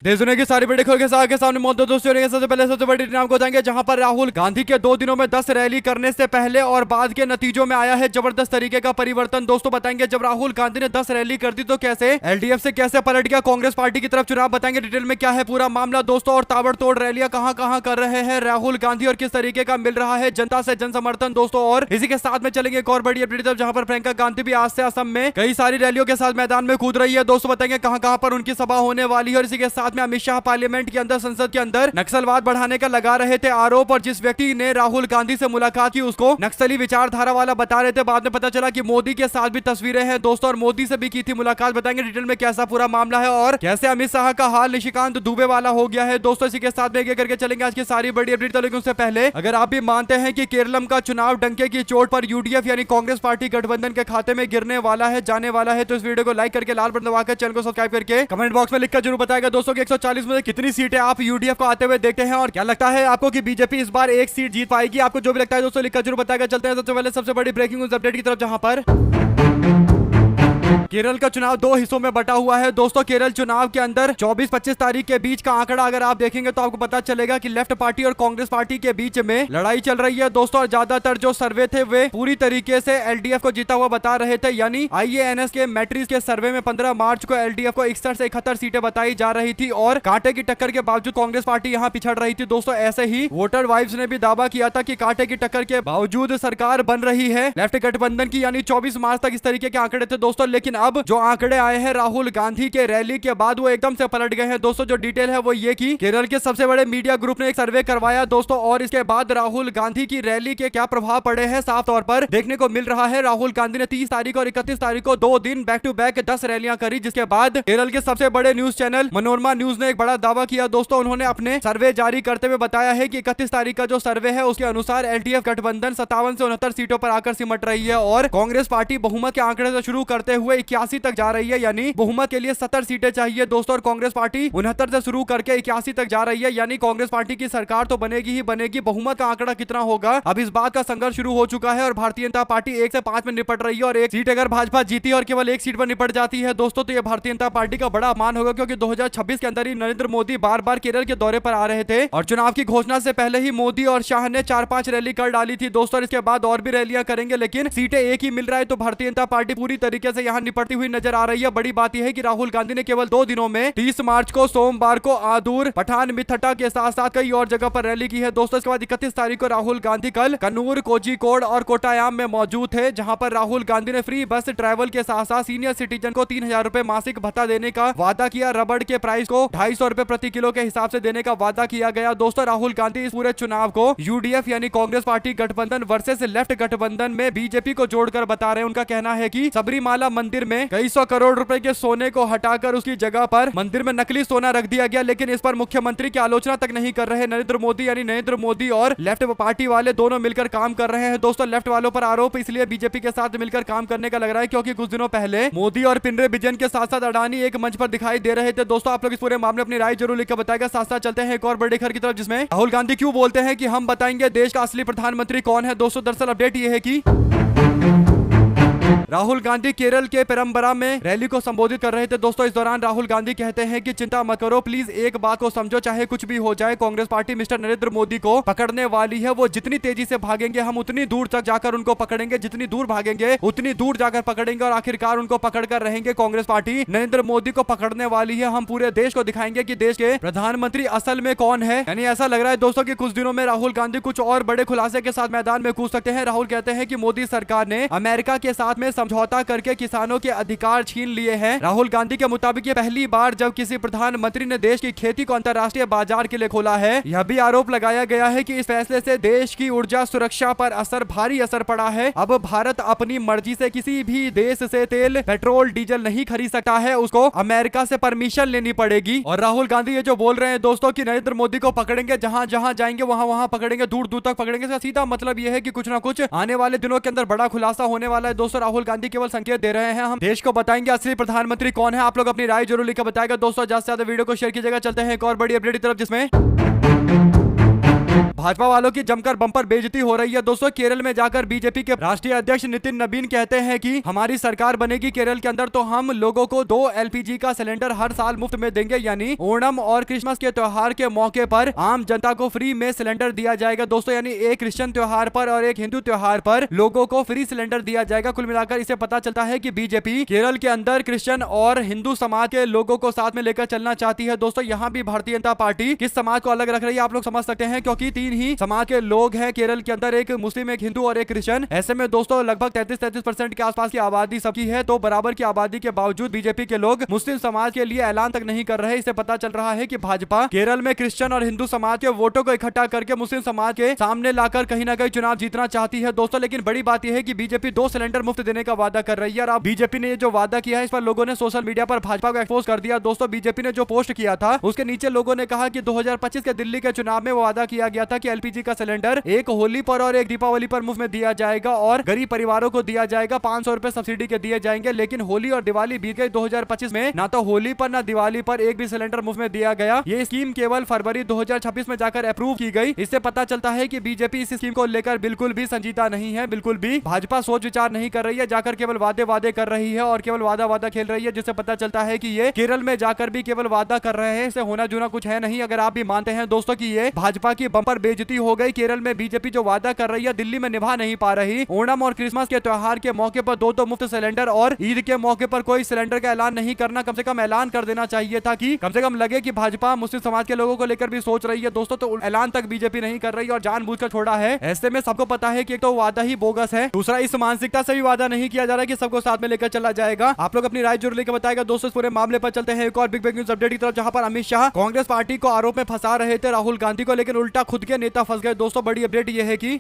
देश दुनिया की सारी बड़ी खबरों के साथ के सामने मौजूद दोस्तों सबसे पहले सबसे बड़ी नाम को बताएंगे जहां पर राहुल गांधी के 2 दिनों में 10 रैली करने से पहले और बाद के नतीजों में आया है जबरदस्त तरीके का परिवर्तन। दोस्तों बताएंगे जब राहुल गांधी ने 10 रैली कर दी तो कैसे एलडीएफ से कैसे पलट गया कांग्रेस पार्टी की तरफ चुनाव, बताएंगे डिटेल में क्या है पूरा मामला दोस्तों। और ताबड़तोड़ रैलियां कहां कहां कर रहे हैं राहुल गांधी और किस तरीके का मिल रहा है जनता से जन समर्थन दोस्तों। और इसी के साथ में चलेंगे एक और बड़ी अपडेट जहां पर प्रियंका गांधी भी आज से असम में कई सारी रैलियों के साथ मैदान में कूद रही है दोस्तों। बताएंगे कहां कहां पर उनकी सभा होने वाली है। और इसी के साथ में अमित शाह पार्लियामेंट के अंदर संसद के अंदर नक्सलवाद बढ़ाने का लगा रहे थे आरोप और जिस व्यक्ति ने राहुल गांधी से मुलाकात की उसको नक्सली विचारधारा वाला बता रहे थे। बाद में पता चला कि मोदी के साथ भी तस्वीरें हैं दोस्तों और मोदी से भी की थी मुलाकात। बताएंगे डिटेल में कैसा पूरा मामला है और कैसे अमित शाह का हाल निशिकांत दुबे वाला हो गया है दोस्तों। इसी के साथ में करके चलेंगे आज की सारी बड़ी अपडेट। लेकिन उससे पहले अगर आप भी मानते हैं कि केरलम का चुनाव डंके की चोट पर यूडीएफ यानी कांग्रेस पार्टी गठबंधन के खाते में गिरने वाला है जाने वाला है तो इस वीडियो को लाइक करके लाल बटन दबाकर चैनल को सब्सक्राइब करके कमेंट बॉक्स में लिखकर जरूर बताएगा दोस्तों कि 140 में से कितनी सीटें आप यूडीएफ को आते हुए देखते हैं और क्या लगता है आपको कि बीजेपी इस बार एक सीट जीत पाएगी। आपको जो भी लगता है दोस्तों लिखकर जरूर बताएगा। चलते हैं सबसे पहले सबसे बड़ी ब्रेकिंग न्यूज अपडेट की तरफ जहां पर केरल का चुनाव 2 हिस्सों में बटा हुआ है दोस्तों। केरल चुनाव के अंदर 24-25 तारीख के बीच का आंकड़ा अगर आप देखेंगे तो आपको पता चलेगा कि लेफ्ट पार्टी और कांग्रेस पार्टी के बीच में लड़ाई चल रही है दोस्तों। और ज्यादातर जो सर्वे थे वे पूरी तरीके से एलडीएफ को जीता हुआ बता रहे थे, यानी आईएएनएस के मैट्रिक्स के सर्वे में 15 मार्च को एलडीएफ को 61 से 71 सीटें बताई जा रही थी और कांटे की टक्कर के बावजूद कांग्रेस पार्टी यहां पिछड़ रही थी दोस्तों। ऐसे ही वोटर वाइब्स ने भी दावा किया था कि कांटे की टक्कर के बावजूद सरकार बन रही है लेफ्ट गठबंधन की, यानी 24 मार्च तक इस तरीके के आंकड़े थे दोस्तों। लेकिन अब जो आंकड़े आए हैं राहुल गांधी के रैली के बाद वो एकदम से पलट गए हैं दोस्तों। जो डिटेल है वो ये कि केरल के सबसे बड़े मीडिया ग्रुप ने एक सर्वे करवाया दोस्तों और इसके बाद राहुल गांधी की रैली के क्या प्रभाव पड़े हैं साफ तौर पर देखने को मिल रहा है। राहुल गांधी ने 30 तारीख और 31 तारीख को 2 दिन बैक टू बैक 10 रैलियां करी, जिसके बाद केरल के सबसे बड़े न्यूज चैनल मनोरमा न्यूज ने एक बड़ा दावा किया दोस्तों। उन्होंने अपने सर्वे जारी करते हुए बताया है कि 31 तारीख का जो सर्वे है उसके अनुसार एलडीएफ गठबंधन 57 से 69 सीटों पर आकर सिमट रही है और कांग्रेस पार्टी बहुमत के आंकड़े से शुरू करते हुए 81 तक जा रही है, यानी बहुमत के लिए 70 सीटें चाहिए दोस्तों। और कांग्रेस पार्टी 69 से शुरू करके 81 तक जा रही है, यानी कांग्रेस पार्टी की सरकार तो बनेगी ही बनेगी। बहुमत का आंकड़ा कितना होगा अब इस बात का संघर्ष शुरू हो चुका है और भारतीय जनता पार्टी 1 से 5 में निपट रही है और एक सीट अगर भाजपा जीती और केवल एक सीट पर निपट जाती है दोस्तों तो यह भारतीय जनता पार्टी का बड़ा अपमान होगा, क्योंकि 2026 के अंदर ही नरेंद्र मोदी बार बार केरल के दौरे पर आ रहे थे और चुनाव की घोषणा से पहले ही मोदी और शाह ने 4-5 रैली कर डाली थी दोस्तों। इसके बाद और भी रैलियां करेंगे लेकिन सीटें एक ही मिल रहा है तो भारतीय जनता पार्टी पूरी तरीके से यहां निपटती हुई नजर आ रही है। बड़ी बात यह है कि राहुल गांधी ने केवल 2 दिनों में 30 मार्च को सोमवार को आदूर पठान मिथटा के साथ साथ कई और जगह पर रैली की है दोस्तों। इसके बाद 31 तारीख को राहुल गांधी कल कन्नूर, कोझिकोड और कोट्टायाम में मौजूद थे, जहां पर राहुल गांधी ने फ्री बस ट्रैवल के साथ साथ सीनियर सिटीजन को 3000 रुपए मासिक भत्ता देने का वादा किया। रबड़ के प्राइस को 250 रुपए प्रति किलो के हिसाब से देने का वादा किया गया दोस्तों। राहुल गांधी इस पूरे चुनाव को यूडीएफ यानी कांग्रेस पार्टी गठबंधन वर्सेस लेफ्ट गठबंधन में बीजेपी को जोड़कर बता रहे हैं। उनका कहना है कि सबरीमाला मंदिर में कई 100 करोड़ रुपए के सोने को हटाकर उसकी जगह पर मंदिर में नकली सोना रख दिया गया, लेकिन इस पर मुख्यमंत्री की आलोचना तक नहीं कर रहे नरेंद्र मोदी, यानी नरेंद्र मोदी और लेफ्ट पार्टी वाले दोनों मिलकर काम कर रहे हैं दोस्तों। लेफ्ट वालों पर आरोप इसलिए बीजेपी के साथ मिलकर काम करने का लग रहा है क्योंकि कुछ दिनों पहले मोदी और पिनरे विजयन के साथ साथ अडानी एक मंच पर दिखाई दे रहे थे दोस्तों। आप लोग इस पूरे मामले अपनी राय जरूर लिखकर बताएगा। साथ साथ चलते हैं एक और बड़ी खबर की तरफ जिसमें राहुल गांधी क्यों बोलते हैं कि हम बताएंगे देश का असली प्रधानमंत्री कौन है दोस्तों। दरअसल अपडेट ये है कि राहुल गांधी केरल के पेरम्बरा में रैली को संबोधित कर रहे थे दोस्तों। इस दौरान राहुल गांधी कहते हैं कि चिंता मत करो, प्लीज एक बात को समझो, चाहे कुछ भी हो जाए कांग्रेस पार्टी मिस्टर नरेंद्र मोदी को पकड़ने वाली है। वो जितनी तेजी से भागेंगे हम उतनी दूर तक जाकर उनको पकड़ेंगे, जितनी दूर भागेंगे उतनी दूर जाकर पकड़ेंगे और आखिरकार उनको पकड़कर रहेंगे। कांग्रेस पार्टी नरेंद्र मोदी को पकड़ने वाली है। हम पूरे देश को दिखाएंगे कि देश के प्रधानमंत्री असल में कौन है। यानी ऐसा लग रहा है दोस्तों कि कुछ दिनों में राहुल गांधी कुछ और बड़े खुलासे के साथ मैदान में कूद सकते हैं। राहुल कहते हैं कि मोदी सरकार ने अमेरिका के साथ में समझौता करके किसानों के अधिकार छीन लिए हैं। राहुल गांधी के मुताबिक ये पहली बार जब किसी प्रधानमंत्री ने देश की खेती को अंतर्राष्ट्रीय बाजार के लिए खोला है। यह भी आरोप लगाया गया है कि इस फैसले से देश की ऊर्जा सुरक्षा पर भारी असर पड़ा है। अब भारत अपनी मर्जी से किसी भी देश से तेल, पेट्रोल, डीजल नहीं खरीद सकता है, उसको अमेरिका से परमिशन लेनी पड़ेगी। और राहुल गांधी ये जो बोल रहे हैं दोस्तों कि नरेंद्र मोदी को पकड़ेंगे, जहां जहां जाएंगे वहां वहां पकड़ेंगे, दूर दूर तक पकड़ेंगे, इसका सीधा मतलब यह है कि कुछ ना कुछ आने वाले दिनों के अंदर बड़ा खुलासा होने वाला है दोस्तों। राहुल गांधी केवल संकेत दे रहे हैं, हम देश को बताएंगे असली प्रधानमंत्री कौन है। आप लोग अपनी राय जरूर लिखकर बताएगा दोस्तों। ज्यादा से ज्यादा वीडियो को शेयर कीजिएगा। चलते हैं एक और बड़ी अपडेट की तरफ जिसमें भाजपा वालों की जमकर बम्पर बेइज्जती हो रही है दोस्तों। केरल में जाकर बीजेपी के राष्ट्रीय अध्यक्ष नितिन नवीन कहते हैं कि हमारी सरकार बनेगी केरल के अंदर तो हम लोगों को 2 LPG का सिलेंडर हर साल मुफ्त में देंगे, यानी ओणम और क्रिसमस के त्योहार के मौके पर आम जनता को फ्री में सिलेंडर दिया जाएगा दोस्तों। यानी एक क्रिश्चियन त्योहार पर और एक हिंदू त्योहार पर लोगों को फ्री सिलेंडर दिया जाएगा। कुल मिलाकर इसे पता चलता है कि बीजेपी केरल के अंदर क्रिश्चियन और हिंदू समाज के लोगों को साथ में लेकर चलना चाहती है दोस्तों। यहाँ भी भारतीय जनता पार्टी किस समाज को अलग रख रही है आप लोग समझ सकते हैं, क्योंकि 3 ही समाज के लोग हैं केरल के अंदर, एक मुस्लिम, एक हिंदू और एक क्रिश्चियन। ऐसे में दोस्तों लगभग 33% के आसपास की आबादी सबकी है, तो बराबर की आबादी के बावजूद बीजेपी के लोग मुस्लिम समाज के लिए ऐलान तक नहीं कर रहे। इससे पता चल रहा है कि भाजपा केरल में क्रिश्चियन और हिंदू समाज के वोटों को इकट्ठा करके मुस्लिम समाज के सामने लाकर कहीं ना कहीं चुनाव जीतना चाहती है दोस्तों। लेकिन बड़ी बात यह है कि बीजेपी 2 सिलेंडर मुफ्त देने का वादा कर रही है, और अब बीजेपी ने जो वादा किया है इस पर लोगों ने सोशल मीडिया पर भाजपा को एक्सपोज कर दिया दोस्तों। बीजेपी ने जो पोस्ट किया था उसके नीचे लोगों ने कहा कि 2025 के दिल्ली के चुनाव में वादा किया गया था कि LPG का सिलेंडर एक होली पर और एक दीपावली पर मुफ्त में दिया जाएगा और गरीब परिवारों को दिया जाएगा, 500 रुपए सब्सिडी के दिए जाएंगे। लेकिन होली और दिवाली बीत गई, 2025 में ना तो होली पर ना दिवाली पर एक भी सिलेंडर मुफ्त में दिया गया। ये स्कीम केवल फरवरी 2026 में जाकर अप्रूव की गई। इससे पता चलता है कि बीजेपी इस स्कीम को लेकर बिल्कुल भी संजीदा नहीं है, बिल्कुल भी भाजपा सोच विचार नहीं कर रही है, जाकर केवल वादे कर रही है और केवल वादा खेल रही है, जिससे पता चलता है कि ये केरल में जाकर भी केवल वादा कर रहे हैं, इससे होना जुना कुछ है नहीं। अगर आप भी मानते हैं दोस्तों कि ये भाजपा की बम्पर बेइज्जती हो गई, केरल में बीजेपी जो वादा कर रही है दिल्ली में निभा नहीं पा रही। ओणम और क्रिसमस के त्योहार के मौके पर 2 मुफ्त सिलेंडर और ईद के मौके पर कोई सिलेंडर का ऐलान नहीं करना, कम से कम ऐलान कर देना चाहिए था कि कम से कम लगे कि भाजपा मुस्लिम समाज के लोगों को लेकर भी सोच रही है दोस्तों। तो ऐलान तक बीजेपी नहीं कर रही और जानबूझकर छोड़ा है। ऐसे में सबको पता है कि एक तो वादा ही बोगस है, दूसरा इस मानसिकता से भी वादा नहीं किया जा रहा है कि सबको साथ में लेकर चला जाएगा। आप लोग अपनी राय जरूर लेकर बताएगा दोस्तों। इस पूरे मामले पर चलते हैं एक और बिग न्यूज अपडेट की तरफ, जहां पर अमित शाह कांग्रेस पार्टी को आरोप में फंसा रहे थे राहुल गांधी को, लेकिन उल्टा खुद के नेता फंस गए दोस्तों। बड़ी अपडेट यह है कि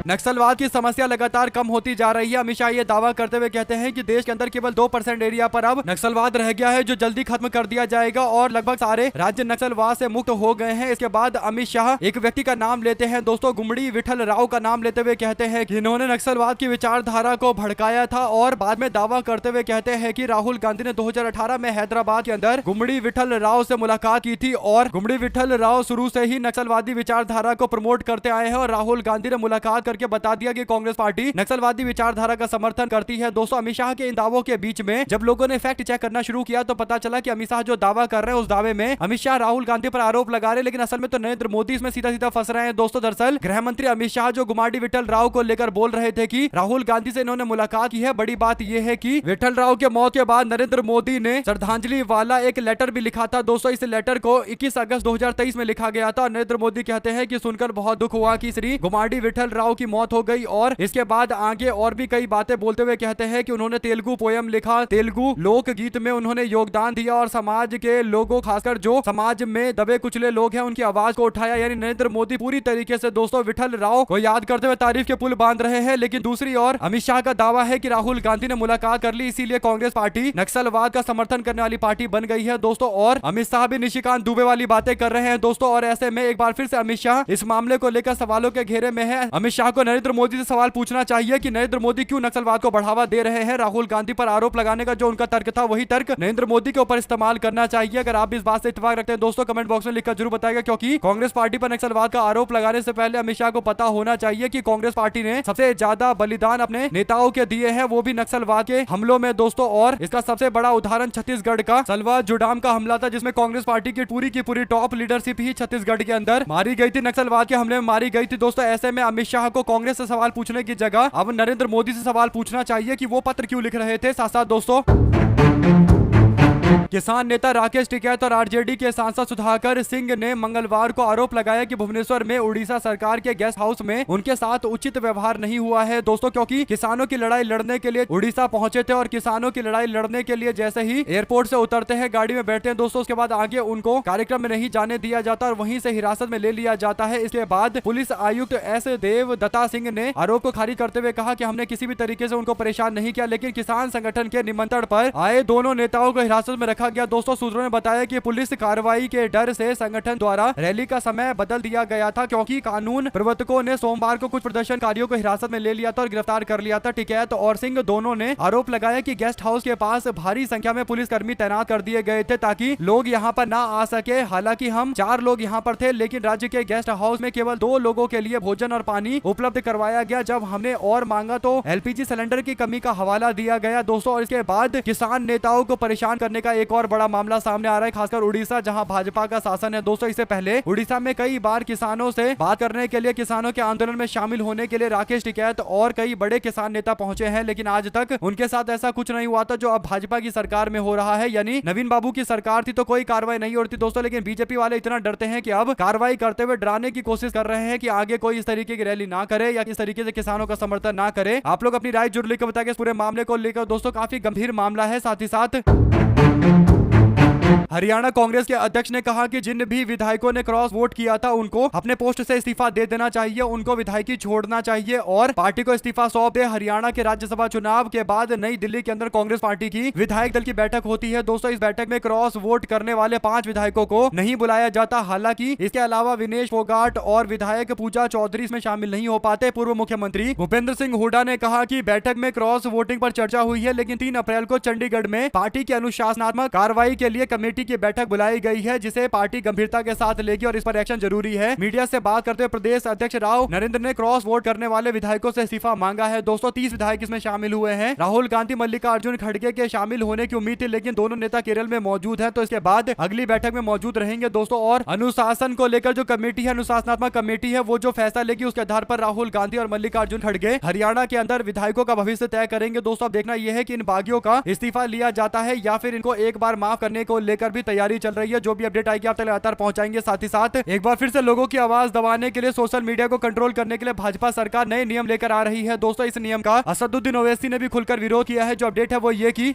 नक्सलवाद की समस्या लगातार कम होती जा रही है। अमित शाह ये दावा करते हुए कहते हैं कि देश के अंदर केवल 2% एरिया पर अब नक्सलवाद रह गया है, जो जल्दी खत्म कर दिया जाएगा और लगभग सारे राज्य नक्सलवाद से मुक्त हो गए हैं। इसके बाद अमित शाह एक व्यक्ति का नाम लेते हैं दोस्तों, गुमड़ी विठल राव का नाम लेते हुए कहते हैं कि इन्होंने नक्सलवाद की विचारधारा को भड़काया था, और बाद में दावा करते हुए कहते हैं कि राहुल गांधी ने 2018 में हैदराबाद के अंदर गुमड़ी विठल राव से मुलाकात की थी, और गुमड़ी विठल राव शुरू से ही नक्सलवादी विचारधारा को प्रमोट करते आए हैं, और राहुल गांधी ने मुलाकात करके बता दिया कि कांग्रेस पार्टी नक्सलवादी विचारधारा का समर्थन करती है दोस्तों। अमित शाह के इन दावों के बीच में जब लोगों ने फैक्ट चेक करना शुरू किया तो पता चला कि अमित शाह जो दावा कर रहे हैं उस दावे में अमित शाह राहुल गांधी पर आरोप लगा रहे हैं, लेकिन असल में तो नरेंद्र मोदी इसमें सीधा फंस रहे हैं दोस्तों। दरअसल गृह मंत्री अमित शाह जो गुमाडी विठल राव को लेकर बोल रहे थे कि राहुल गांधी से इन्होंने मुलाकात की है, बड़ी बात यह है कि विठल राव के मौत के बाद नरेंद्र मोदी ने श्रद्धांजलि वाला एक लेटर भी लिखा था दोस्तों। इस लेटर को 21 अगस्त 2023 में लिखा गया था। नरेंद्र मोदी कहते हैं कि सुनकर बहुत दुख हुआ कि श्री गुमाडी विठल राव की मौत हो गई, और इसके बाद आगे और भी कई बातें बोलते हुए कहते हैं कि उन्होंने तेलुगु पोयम लिखा, तेलुगु लोक गीत में उन्होंने योगदान दिया और समाज के लोगों, खासकर जो समाज में दबे कुचले लोग हैं, उनकी आवाज को उठाया। यानी नरेंद्र मोदी पूरी तरीके से दोस्तों विठल राव को याद करते हुए तारीफ के पुल बांध रहे हैं। लेकिन दूसरी ओर अमित शाह का दावा है कि राहुल गांधी ने मुलाकात कर ली, इसीलिए कांग्रेस पार्टी नक्सलवाद का समर्थन करने वाली पार्टी बन गई है दोस्तों। और अमित शाह भी निशिकांत दुबे वाली बातें कर रहे हैं दोस्तों। और ऐसे में एक बार फिर से अमित शाह इस मामले को लेकर सवालों के घेरे में है। अमित शाह को नरेंद्र मोदी से सवाल पूछना चाहिए कि नरेंद्र मोदी क्यों नक्सलवाद को बढ़ावा दे रहे हैं। राहुल गांधी पर आरोप लगाने का जो उनका तर्क था वही तर्क नरेंद्र मोदी के ऊपर इस्तेमाल करना चाहिए। अगर आप इस बात से इत्तेफाक रखते हैं दोस्तों कमेंट बॉक्स में लिखकर जरूर बताएगा, क्योंकि कांग्रेस पार्टी पर नक्सलवाद का आरोप लगाने से पहले अमित शाह को पता होना चाहिए कि कांग्रेस पार्टी ने सबसे ज्यादा बलिदान अपने नेताओं के दिए हैं, वो भी नक्सलवाद के हमलों में दोस्तों। और इसका सबसे बड़ा उदाहरण छत्तीसगढ़ का सलवा जुडाम का हमला था, जिसमें कांग्रेस पार्टी की पूरी टॉप लीडरशिप ही छत्तीसगढ़ के अंदर मारी गई थी, नक्सलवाद के हमले में मारी गई थी दोस्तों। ऐसे में अमित शाह को कांग्रेस से सवाल पूछने की जगह अब नरेंद्र मोदी से सवाल पूछना चाहिए कि वो पत्र क्यों लिख रहे थे। साथ साथ दोस्तों किसान नेता राकेश टिकैत और आरजेडी के सांसद सुधाकर सिंह ने मंगलवार को आरोप लगाया कि भुवनेश्वर में उड़ीसा सरकार के गेस्ट हाउस में उनके साथ उचित व्यवहार नहीं हुआ है दोस्तों, क्योंकि किसानों की लड़ाई लड़ने के लिए उड़ीसा पहुंचे थे और किसानों की लड़ाई लड़ने के लिए जैसे ही एयरपोर्ट से उतरते हैं, गाड़ी में बैठते हैं दोस्तों, उसके बाद आगे उनको कार्यक्रम में नहीं जाने दिया जाता और वहीं से हिरासत में ले लिया जाता है। इसके बाद पुलिस आयुक्त एस देवदत्ता सिंह ने आरोप को खारिज करते हुए कहा कि हमने किसी भी तरीके से उनको परेशान नहीं किया, लेकिन किसान संगठन के निमंत्रण पर आए दोनों नेताओं को हिरासत में रखा गया। दोस्तों सूत्रों ने बताया कि पुलिस कार्रवाई के डर से संगठन द्वारा रैली का समय बदल दिया गया था, क्योंकि कानून प्रवर्तकों ने सोमवार को कुछ प्रदर्शनकारियों को हिरासत में ले लिया था और गिरफ्तार कर लिया था। टिकैत और सिंह दोनों ने आरोप लगाया कि गेस्ट हाउस के पास भारी संख्या में पुलिसकर्मी तैनात कर दिए गए थे ताकि लोग यहां पर ना आ सके। हालांकि हम 4 लोग यहां पर थे, लेकिन राज्य के गेस्ट हाउस में केवल 2 लोगों के लिए भोजन और पानी उपलब्ध करवाया गया। जब हमने और मांगा तो एलपीजी सिलेंडर की कमी का हवाला दिया गया। दोस्तों और इसके बाद किसान नेताओं को परेशान करने का एक और बड़ा मामला सामने आ रहा है, खासकर उड़ीसा जहां भाजपा का शासन है। दोस्तों इससे पहले उड़ीसा में कई बार किसानों से बात करने के लिए, किसानों के आंदोलन में शामिल होने के लिए राकेश टिकैत और कई बड़े किसान नेता पहुंचे हैं, लेकिन आज तक उनके साथ ऐसा कुछ नहीं हुआ था जो अब भाजपा की सरकार में हो रहा है। यानी नवीन बाबू की सरकार थी तो कोई कार्रवाई नहीं होती दोस्तों, लेकिन बीजेपी वाले इतना डरते हैं कि अब कार्रवाई करते हुए डराने की कोशिश कर रहे हैं कि आगे कोई इस तरीके की रैली ना करे या इस तरीके से किसानों का समर्थन ना करे। आप लोग अपनी राय जरूर लिखकर बताइए इस पूरे मामले को लेकर। दोस्तों काफी गंभीर मामला है। साथ ही साथ हरियाणा कांग्रेस के अध्यक्ष ने कहा कि जिन भी विधायकों ने क्रॉस वोट किया था उनको अपने पोस्ट से इस्तीफा दे देना चाहिए, उनको विधायकी छोड़ना चाहिए और पार्टी को इस्तीफा सौंप दे। हरियाणा के राज्यसभा चुनाव के बाद नई दिल्ली के अंदर कांग्रेस पार्टी की विधायक दल की बैठक होती है। दोस्तों इस बैठक में क्रॉस वोट करने वाले 5 विधायकों को नहीं बुलाया जाता। हालांकि इसके अलावा विनेश फोगाट और विधायक पूजा चौधरी इसमें शामिल नहीं हो पाते। पूर्व मुख्यमंत्री भूपेंद्र सिंह हुड्डा ने कहा कि बैठक में क्रॉस वोटिंग पर चर्चा हुई है, लेकिन 3 अप्रैल को चंडीगढ़ में पार्टी की अनुशासनात्मक कार्रवाई के लिए कमेटी की बैठक बुलाई गई है, जिसे पार्टी गंभीरता के साथ लेगी और इस पर एक्शन जरूरी है। मीडिया से बात करते हुए प्रदेश अध्यक्ष राव नरेंद्र ने क्रॉस वोट करने वाले विधायकों से इस्तीफा मांगा है। दोस्तों 30 विधायक इसमें शामिल हुए हैं। राहुल गांधी, मल्लिकार्जुन खड़गे के शामिल होने की उम्मीद थी, लेकिन दोनों नेता केरल में मौजूद हैं, तो इसके बाद अगली बैठक में मौजूद रहेंगे। दोस्तों और अनुशासन को लेकर जो कमेटी है, अनुशासनात्मक कमेटी है, वो जो फैसला लेगी उसके आधार पर राहुल गांधी और मल्लिकार्जुन खड़गे हरियाणा के अंदर विधायकों का भविष्य तय करेंगे। दोस्तों अब देखना यह है कि इन बागियों का इस्तीफा लिया जाता है या फिर इनको एक बार माफ करने को लेकर भी तैयारी चल रही है। जो भी अपडेट आएगी आप तक लगातार पहुंचाएंगे। साथ ही साथ एक बार फिर से लोगों की आवाज दबाने के लिए, सोशल मीडिया को कंट्रोल करने के लिए भाजपा सरकार नए नियम लेकर आ रही है। दोस्तों इस नियम का असदुद्दीन ओवैसी ने भी खुलकर विरोध किया है। जो अपडेट है वो ये कि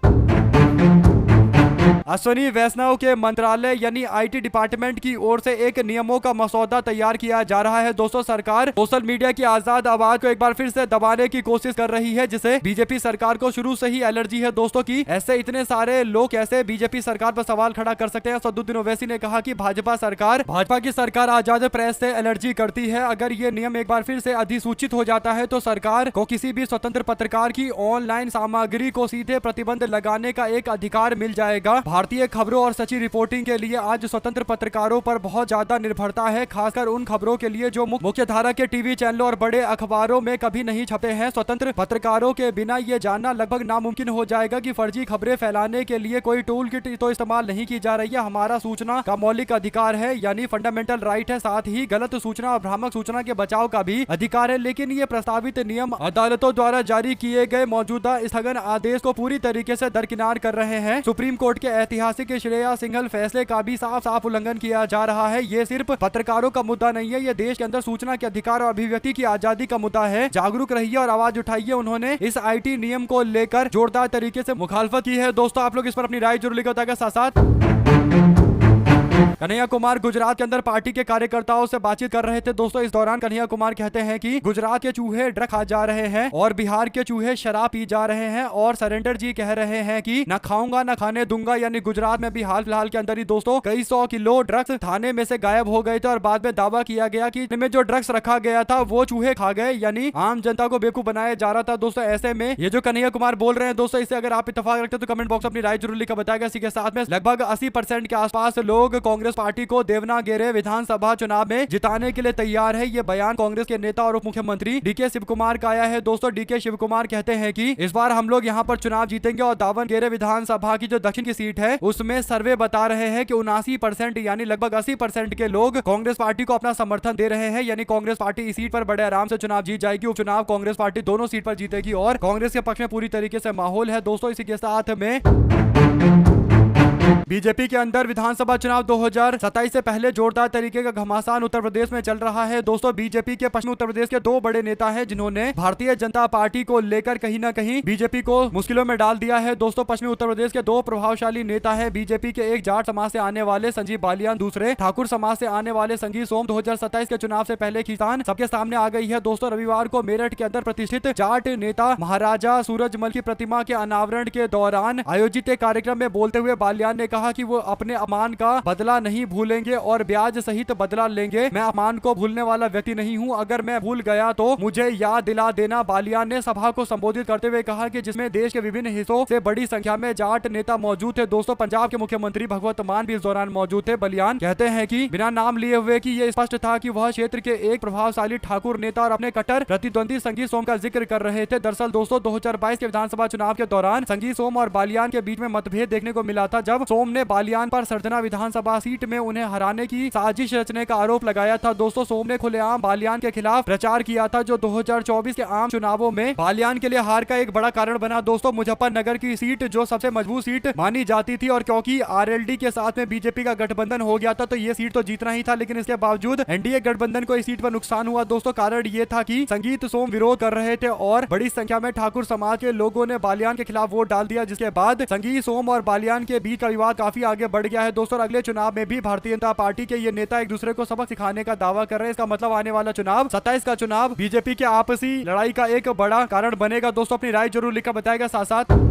अश्विनी वैष्णव के मंत्रालय यानी आईटी डिपार्टमेंट की ओर से एक नियमों का मसौदा तैयार किया जा रहा है। दोस्तों सरकार सोशल मीडिया की आजाद आवाज को एक बार फिर से दबाने की कोशिश कर रही है, जिसे बीजेपी सरकार को शुरू से ही एलर्जी है। दोस्तों की ऐसे इतने सारे लोग कैसे बीजेपी सरकार पर सवाल खड़ा कर सकते हैं। असदुद्दीन ओवैसी ने कहा कि भाजपा की सरकार आजाद प्रेस से एलर्जी करती है। अगर ये नियम एक बार फिर से अधिसूचित हो जाता है तो सरकार को किसी भी स्वतंत्र पत्रकार की ऑनलाइन सामग्री को सीधे प्रतिबंध लगाने का एक अधिकार मिल जाएगा। भारतीय खबरों और सच्ची रिपोर्टिंग के लिए आज स्वतंत्र पत्रकारों पर बहुत ज्यादा निर्भरता है, खासकर उन खबरों के लिए जो मुख्य धारा के टीवी चैनलों और बड़े अखबारों में कभी नहीं छपते हैं। स्वतंत्र पत्रकारों के बिना ये जानना लगभग नामुमकिन हो जाएगा कि फर्जी खबरें फैलाने के लिए कोई टूल किट तो इस्तेमाल नहीं की जा रही है। हमारा सूचना का मौलिक अधिकार है, यानी फंडामेंटल राइट है। साथ ही गलत सूचना और भ्रामक सूचना के बचाव का भी अधिकार है। लेकिन ये प्रस्तावित नियम अदालतों द्वारा जारी किए गए मौजूदा स्थगन आदेश को पूरी तरीके से दरकिनार कर रहे हैं। सुप्रीम कोर्ट के ऐतिहासिक श्रेया सिंघल फैसले का भी साफ साफ उल्लंघन किया जा रहा है। ये सिर्फ पत्रकारों का मुद्दा नहीं है, ये देश के अंदर सूचना के अधिकार और अभिव्यक्ति की आजादी का मुद्दा है। जागरूक रहिए और आवाज उठाइए। उन्होंने इस आईटी नियम को लेकर जोरदार तरीके से मुखालफत की है। दोस्तों आप लोग इस पर अपनी राय जरूर लिखिएगा। साथ साथ कन्हैया कुमार गुजरात के अंदर पार्टी के कार्यकर्ताओं से बातचीत कर रहे थे। दोस्तों इस दौरान कन्हैया कुमार कहते हैं कि गुजरात के चूहे ड्रग खा जा रहे हैं और बिहार के चूहे शराब पी जा रहे हैं, और सरेंडर जी कह रहे हैं कि न खाऊंगा न खाने दूंगा। यानी गुजरात में भी हाल फिलहाल के अंदर ही दोस्तों कई 100 किलो ड्रग्स थाने में से गायब हो गए थे और बाद में दावा किया गया कि इनमें जो ड्रग्स रखा गया था वो चूहे खा गए, यानी आम जनता को बेवकूफ बनाया जा रहा था। दोस्तों ऐसे में ये जो कन्हैया कुमार बोल रहे हैं दोस्तों, इससे अगर आप इत्तेफाक रखते हैं तो कमेंट बॉक्स में अपनी राय जरूर लिखकर बताएगा। इसी के साथ में लगभग 80% के आसपास लोग कांग्रेस पार्टी को देवनागेरे विधानसभा चुनाव में जिताने के लिए तैयार है। ये बयान कांग्रेस के नेता और उप मुख्यमंत्री डीके शिव कुमार का आया है। दोस्तों डीके शिव कुमार कहते हैं कि इस बार हम लोग यहाँ पर चुनाव जीतेंगे और दावनगेरे विधानसभा की जो दक्षिण की सीट है उसमें सर्वे बता रहे हैं कि 79% यानी लगभग 80% के लोग कांग्रेस पार्टी को अपना समर्थन दे रहे हैं। यानी कांग्रेस पार्टी इस सीट पर बड़े आराम से चुनाव जीत जाएगी। उपचुनाव कांग्रेस पार्टी दोनों सीट पर जीतेगी और कांग्रेस के पक्ष में पूरी तरीके से माहौल है। दोस्तों इसी के साथ में बीजेपी के अंदर विधानसभा चुनाव 2027 से पहले जोरदार तरीके का घमासान उत्तर प्रदेश में चल रहा है। दोस्तों बीजेपी के पश्चिमी उत्तर प्रदेश के 2 बड़े नेता हैं जिन्होंने भारतीय जनता पार्टी को लेकर कहीं ना कहीं बीजेपी को मुश्किलों में डाल दिया है। दोस्तों पश्चिमी उत्तर प्रदेश के 2 प्रभावशाली नेता हैं बीजेपी के, एक जाट समाज से आने वाले संजीव बालियान, दूसरे ठाकुर समाज से आने वाले संगीत सोम। 2027 के चुनाव से पहले खींचान सबके सामने आ गई है। दोस्तों रविवार को मेरठ के अंदर प्रतिष्ठित जाट नेता महाराजा सूरजमल की प्रतिमा के अनावरण के दौरान आयोजित एक कार्यक्रम में बोलते हुए बालियान बलियान ने कहा कि वो अपने अपमान का बदला नहीं भूलेंगे और ब्याज सहित बदला लेंगे। मैं अपमान को भूलने वाला व्यक्ति नहीं हूं, अगर मैं भूल गया तो मुझे याद दिला देना। बालियान ने सभा को संबोधित करते हुए कहा कि जिसमें देश के विभिन्न हिस्सों से बड़ी संख्या में जाट नेता मौजूद थे। दोस्तों, पंजाब के मुख्यमंत्री भगवंत मान भी इस दौरान मौजूद थे। बलियान कहते हैं कि बिना नाम लिए हुए कि ये स्पष्ट था कि वह क्षेत्र के एक प्रभावशाली ठाकुर नेता और अपने कट्टर प्रतिद्वंदी संगी सोम का जिक्र कर रहे थे। दरअसल दोस्तों, 2022 के विधानसभा चुनाव के दौरान संगी सोम और बालियान के बीच में मतभेद देखने को मिला था, जब सोम ने बालियान पर सरजना विधानसभा सीट में उन्हें हराने की साजिश रचने का आरोप लगाया था। दोस्तों, सोम ने खुलेआम बालियान के खिलाफ प्रचार किया था, जो 2024 के आम चुनावों में बालियान के लिए हार का एक बड़ा कारण बना। दोस्तों, मुजफ्फरनगर की सीट जो सबसे मजबूत सीट मानी जाती थी और क्योंकि आरएलडी के साथ में बीजेपी का गठबंधन हो गया था तो ये सीट तो जीतना ही था, लेकिन इसके बावजूद एनडीए गठबंधन को इस सीट पर नुकसान हुआ। दोस्तों, कारण ये था कि संगीत सोम विरोध कर रहे थे और बड़ी संख्या में ठाकुर समाज के लोगों ने बालियान के खिलाफ वोट डाल दिया, जिसके बाद संगीत सोम और बालियान के बीच का विवाद काफी आगे बढ़ गया है। दोस्तों, अगले चुनाव में भी भारतीय जनता पार्टी के ये नेता एक दूसरे को सबक सिखाने का दावा कर रहे हैं। इसका मतलब आने वाला चुनाव 27 का चुनाव बीजेपी के आपसी लड़ाई का एक बड़ा कारण बनेगा। दोस्तों, अपनी राय जरूर लिखकर बताएगा। साथ साथ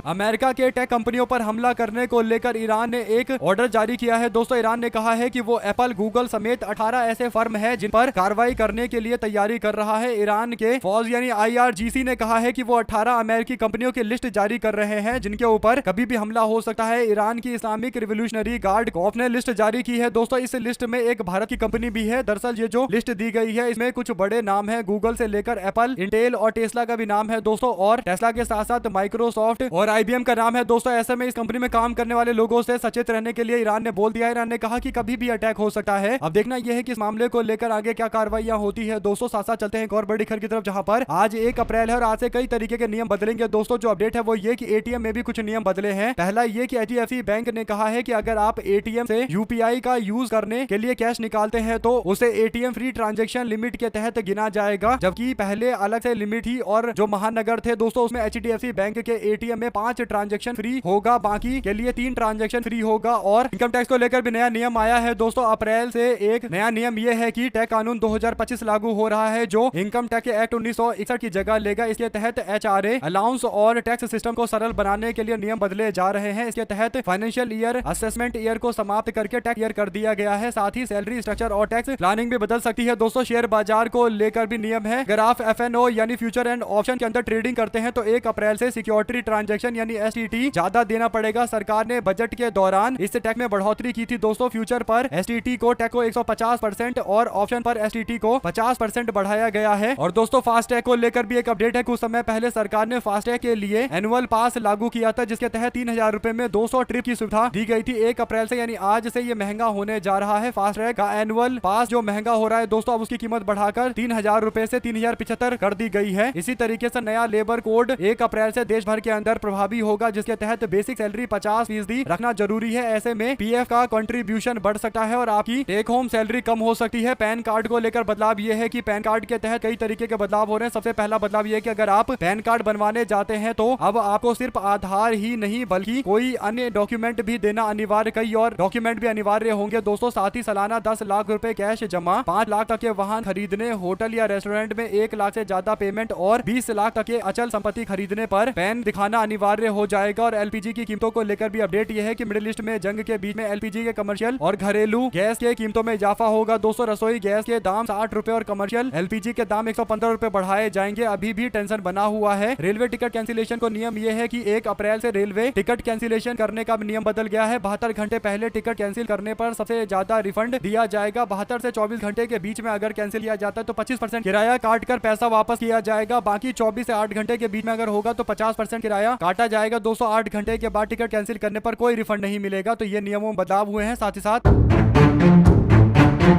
अमेरिका के टेक कंपनियों पर हमला करने को लेकर ईरान ने एक ऑर्डर जारी किया है। दोस्तों, ईरान ने कहा है कि वो एप्पल, गूगल समेत 18 ऐसे फर्म हैं जिन पर कार्रवाई करने के लिए तैयारी कर रहा है। ईरान के फौज यानी IRGC ने कहा है कि वो 18 अमेरिकी कंपनियों की लिस्ट जारी कर रहे हैं जिनके ऊपर कभी भी हमला हो सकता है। ईरान की इस्लामिक रिवोल्यूशनरी गार्ड कॉर्प ने लिस्ट जारी की है। दोस्तों, इस लिस्ट में एक भारत की कंपनी भी है। दरअसल ये जो लिस्ट दी गई है इसमें कुछ बड़े नाम है, गूगल से लेकर एप्पल, इंटेल और टेस्ला का भी नाम है दोस्तों, और टेस्ला के साथ साथ माइक्रोसॉफ्ट और IBM का नाम है। दोस्तों, ऐसे में इस कंपनी में काम करने वाले लोगों से सचेत रहने के लिए ईरान ने बोल दिया है। ईरान ने कहा कि कभी भी अटैक हो सकता है। अब देखना यह है कि इस मामले को लेकर आगे क्या कार्रवाइयां होती है। दोस्तों, साथ साथ चलते हैं एक और बड़ी खबर की तरफ, जहां पर आज 1 अप्रैल है और आज से कई तरीके के नियम बदलेंगे। दोस्तों, जो अपडेट है वो ये कि ATM में भी कुछ नियम बदले हैं। पहला ये कि HDFC बैंक ने कहा है कि अगर आप ATM से UPI का यूज करने के लिए कैश निकालते हैं तो उसे ATM फ्री ट्रांजेक्शन लिमिट के तहत गिना जाएगा, जबकि पहले अलग से लिमिट ही और जो महानगर थे दोस्तों उसमें HDFC बैंक के ATM में 5 ट्रांजेक्शन फ्री होगा, बाकी के लिए 3 ट्रांजैक्शन फ्री होगा। और इनकम टैक्स को लेकर भी नया नियम आया है। दोस्तों, अप्रैल से एक नया नियम यह है कि टैक्स कानून 2025 लागू हो रहा है, जो इनकम टैक्स एक्ट 1961 की जगह लेगा। इसके तहत HRA अलाउंस और टैक्स सिस्टम को सरल बनाने के लिए नियम बदले जा रहे हैं। इसके तहत फाइनेंशियल ईयर असेसमेंट ईयर को समाप्त करके टैक्स ईयर कर दिया गया है। साथ ही सैलरी स्ट्रक्चर और टैक्स प्लानिंग भी बदल सकती है। दोस्तों, शेयर बाजार को लेकर भी नियम है। अगर आप FNO यानी फ्यूचर एंड ऑप्शन के अंदर ट्रेडिंग करते हैं तो 1 अप्रैल से सिक्योरिटी ट्रांजेक्शन यानी STT ज्यादा देना पड़ेगा। सरकार ने बजट के दौरान इस टैक्स में बढ़ोतरी की थी। दोस्तों, फ्यूचर पर STT को टैक्स को 150% और ऑप्शन पर STT को 50% बढ़ाया गया है। और दोस्तों, फास्टैग को लेकर भी एक अपडेट है। कुछ समय पहले सरकार ने फास्टैग के लिए एनुअल पास लागू किया था, जिसके तहत 3000 रुपए में 200 ट्रिप की सुविधा दी गई थी। 1 अप्रैल से यानी आज से ये महंगा होने जा रहा है। फास्टैग का एनुअल पास जो महंगा हो रहा है दोस्तों, अब उसकी कीमत बढ़ाकर 3000 रुपए से 3075 कर दी गई है। इसी तरीके से नया लेबर कोड 1 अप्रैल से देश भर के अंदर प्रभावी होगा, जिसके तहत बेसिक सैलरी 50% रखना जरूरी है। ऐसे में PF का कंट्रीब्यूशन बढ़ सकता है और आपकी टेक होम सैलरी कम हो सकती है। पैन कार्ड को लेकर बदलाव यह है कि पैन कार्ड के तहत कई तरीके के बदलाव हो रहे हैं। सबसे पहला बदलाव यह है कि अगर आप पैन कार्ड बनवाने जाते हैं तो अब आपको सिर्फ आधार ही नहीं बल्कि कोई अन्य डॉक्यूमेंट भी देना अनिवार्य, कई और डॉक्यूमेंट भी अनिवार्य होंगे। दोस्तों, साथ ही सालाना 10 लाख रुपए कैश जमा, 5 लाख तक के वाहन खरीदने, होटल या रेस्टोरेंट में 1 लाख से ज्यादा पेमेंट और 20 लाख तक के अचल संपत्ति खरीदने पर पैन दिखाना अनिवार्य हो जाएगा। और LPG की कीमतों को लेकर भी अपडेट यह है कि मिडिल ईस्ट में जंग के बीच में LPG के कमर्शियल और घरेलू गैस के कीमतों में इजाफा होगा। दोस्तों, रसोई गैस के दाम 60 रुपए और कमर्शियल LPG के दाम 115 रुपए बढ़ाए जाएंगे। अभी भी टेंशन बना हुआ है। रेलवे टिकट कैंसिलेशन को नियम यह है कि 1 अप्रैल से रेलवे टिकट कैंसिलेशन करने का नियम बदल गया है। 72 घंटे पहले टिकट कैंसिल करने पर सबसे ज्यादा रिफंड दिया जाएगा। 72 से 24 घंटे के बीच में अगर कैंसिल किया जाता है तो 25% किराया काट कर पैसा वापस किया जाएगा। बाकी 24 से 8 घंटे के बीच में अगर होगा तो 50% किराया काटा जाएगा। 208 घंटे के बाद टिकट कैंसिल करने पर कोई रिफंड नहीं मिलेगा। तो ये नियमों में बदलाव हुए हैं। साथ ही साथ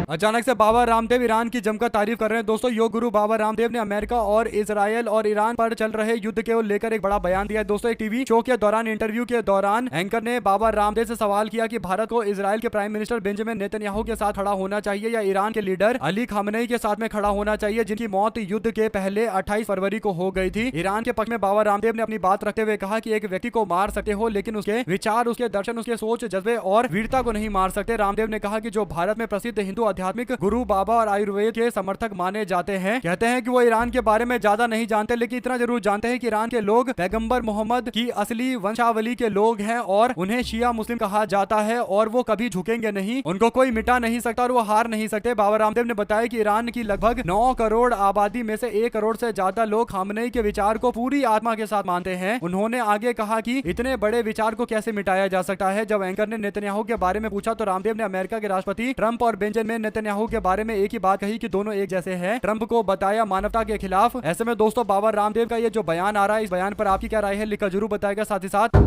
अचानक से बाबा रामदेव ईरान की जमकर तारीफ कर रहे हैं। दोस्तों, योग गुरु बाबा रामदेव ने अमेरिका और इजराइल और ईरान पर चल रहे युद्ध को लेकर एक बड़ा बयान दिया है। दोस्तों, एक टीवी शो के दौरान इंटरव्यू के दौरान एंकर ने बाबा रामदेव से सवाल किया कि भारत को इजराइल के प्राइम मिनिस्टर बेंजामिन नेतन्याहू के साथ खड़ा होना चाहिए या ईरान के लीडर अली खामनेई के साथ में खड़ा होना चाहिए, जिनकी मौत युद्ध के पहले 28 फरवरी को हो गई थी। ईरान के पक्ष में बाबा रामदेव ने अपनी बात रखते हुए कहा कि एक व्यक्ति को मार सकते हो लेकिन उसके विचार, उसके दर्शन, उसके सोच, जज्बे और वीरता को नहीं मार सकते। रामदेव ने कहा कि जो भारत में प्रसिद्ध हिंदू आध्यात्मिक गुरु, बाबा और आयुर्वेद के समर्थक माने जाते हैं। कहते हैं कि वो ईरान के बारे में ज्यादा नहीं जानते, लेकिन इतना जरूर जानते हैं कि ईरान के लोग पैगंबर मोहम्मद की असली वंशावली के लोग हैं और उन्हें शिया मुस्लिम कहा जाता है और वो कभी झुकेंगे नहीं, उनको कोई मिटा नहीं सकता और वो हार नहीं सकते। बाबा रामदेव ने बताया कि ईरान की लगभग 9 करोड़ आबादी में से 1 करोड़ से ज्यादा लोग खामनेई के विचार को पूरी आत्मा के साथ मानते हैं। उन्होंने आगे कहा कि इतने बड़े विचार को कैसे मिटाया जा सकता है। जब एंकर ने नेतन्याहू के बारे में पूछा तो रामदेव ने अमेरिका के राष्ट्रपति ट्रंप और बेंजामिन नेतन्याहू के बारे में एक ही बात कही कि दोनों एक जैसे हैं। ट्रंप को बताया मानवता के खिलाफ। ऐसे में दोस्तों बाबा रामदेव का ये जो बयान आ रहा है, इस बयान पर आपकी क्या राय है लिखकर जरूर बताएगा। साथ ही साथ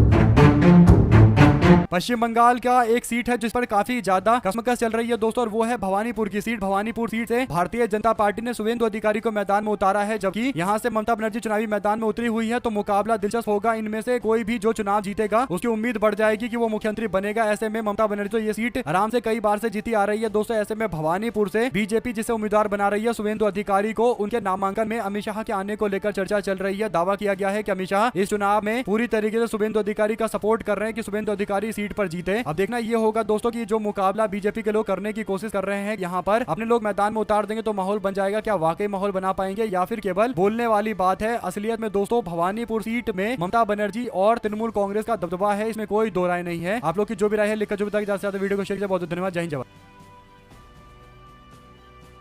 पश्चिम बंगाल का एक सीट है जिस पर काफी ज्यादा कसमकस चल रही है दोस्तों, और वो है भवानीपुर की सीट। भवानीपुर सीट से भारतीय जनता पार्टी ने शुभेंदु अधिकारी को मैदान में उतारा है, जबकि यहां से ममता बनर्जी चुनावी मैदान में उतरी हुई है। तो मुकाबला दिलचस्प होगा। इनमें से कोई भी जो चुनाव जीतेगा उसकी उम्मीद बढ़ जाएगी कि वो मुख्यमंत्री बनेगा। ऐसे में ममता बनर्जी तो ये सीट आराम से कई बार से जीती आ रही है दोस्तों। ऐसे में भवानीपुर से बीजेपी जिसे उम्मीदवार बना रही है शुभेंदु अधिकारी को, उनके नामांकन में अमित शाह के आने को लेकर चर्चा चल रही है। दावा किया गया है कि अमित शाह इस चुनाव में पूरी तरीके से शुभेंदु अधिकारी का सपोर्ट कर रहे हैं कि शुभेंदु अधिकारी सीट पर जीते। अब देखना ये होगा दोस्तों कि जो मुकाबला बीजेपी के लोग करने की कोशिश कर रहे हैं, यहाँ पर अपने लोग मैदान में उतार देंगे तो माहौल बन जाएगा। क्या वाकई माहौल बना पाएंगे या फिर केवल बोलने वाली बात है। असलियत में दोस्तों भवानीपुर सीट में ममता बनर्जी और तृणमूल कांग्रेस का दबदबा है, इसमें कोई दो राय नहीं है। आप लोग की जो भी राय है लिखकर जो भी, ज्यादा से ज्यादा वीडियो को शेयर किया। बहुत धन्यवाद। जय हिंद।